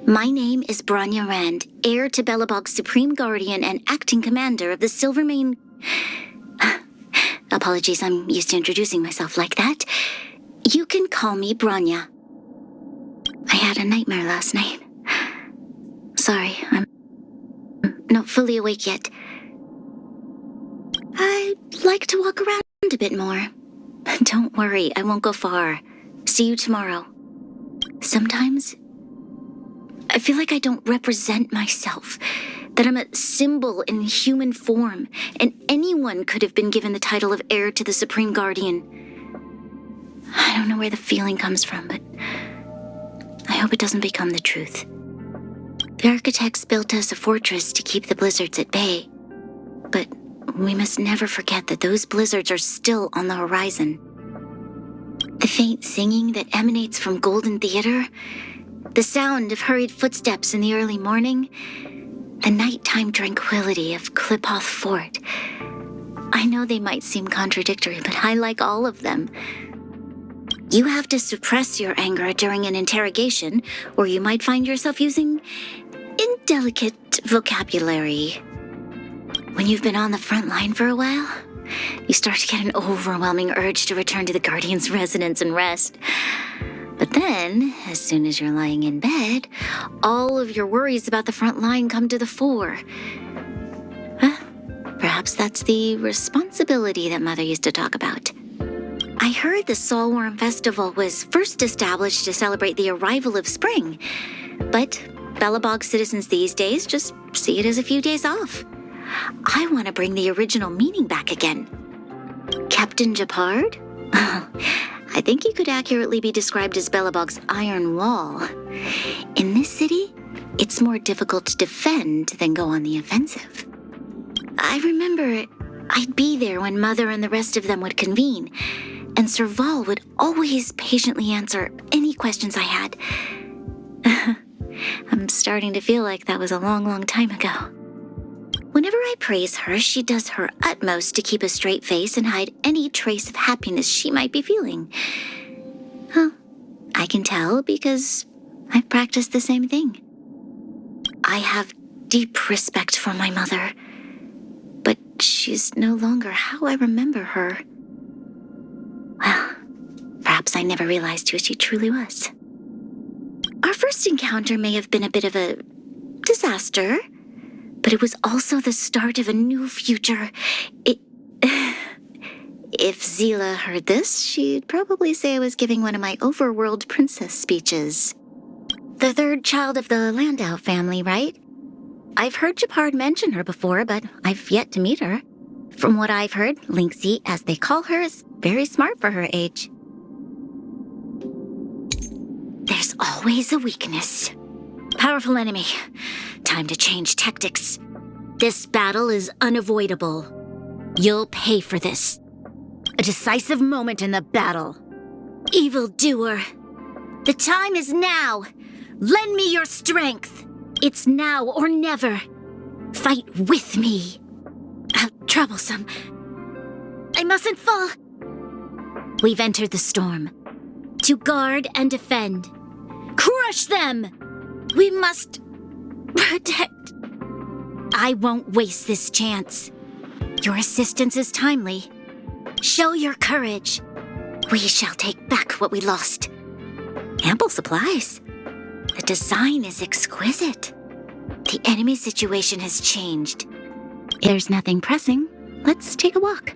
My name is Bronya Rand, heir to Belobog's Supreme Guardian and acting commander of the Silvermane... Apologies, I'm used to introducing myself like that. You can call me Bronya. I had a nightmare last night. Sorry, I'm not fully awake yet. I'd like to walk around a bit more. Don't worry, I won't go far. See you tomorrow. Sometimes I feel like I don't represent myself, that I'm a symbol in human form, and anyone could have been given the title of heir to the Supreme Guardian. I don't know where the feeling comes from, but I hope it doesn't become the truth. The architects built us a fortress to keep the blizzards at bay, but we must never forget that those blizzards are still on the horizon. The faint singing that emanates from Golden Theater, the sound of hurried footsteps in the early morning, the nighttime tranquility of Klipoth Fort. I know they might seem contradictory, but I like all of them. You have to suppress your anger during an interrogation, or you might find yourself using indelicate vocabulary. When you've been on the front line for a while, you start to get an overwhelming urge to return to the Guardian's residence and rest. But then, as soon as you're lying in bed, all of your worries about the front line come to the fore. Perhaps that's the responsibility that Mother used to talk about. I heard the Solworm Festival was first established to celebrate the arrival of spring, but Belobog citizens these days just see it as a few days off. I want to bring the original meaning back again. Captain Japard? I think he could accurately be described as Belobog's iron wall. In this city, it's more difficult to defend than go on the offensive. I remember I'd be there when Mother and the rest of them would convene, and Serval would always patiently answer any questions I had. I'm starting to feel like that was a long, long time ago. Whenever I praise her, she does her utmost to keep a straight face and hide any trace of happiness she might be feeling. I can tell because I've practiced the same thing. I have deep respect for my mother, but she's no longer how I remember her. Well, perhaps I never realized who she truly was. Our first encounter may have been a bit of a disaster, but it was also the start of a new future. If Zila heard this, she'd probably say I was giving one of my overworld princess speeches. The third child of the Landau family, right? I've heard Japard mention her before, but I've yet to meet her. From what I've heard, Lynxie, as they call her, is very smart for her age. There's always a weakness. Powerful enemy. Time to change tactics. This battle is unavoidable. You'll pay for this. A decisive moment in the battle. Evildoer. The time is now. Lend me your strength. It's now or never. Fight with me. How troublesome. I mustn't fall. We've entered the storm. To guard and defend. Crush them! We must protect. I won't waste this chance. Your assistance is timely. Show your courage. We shall take back what we lost. Ample supplies. The design is exquisite. The enemy situation has changed. If there's nothing pressing, let's take a walk.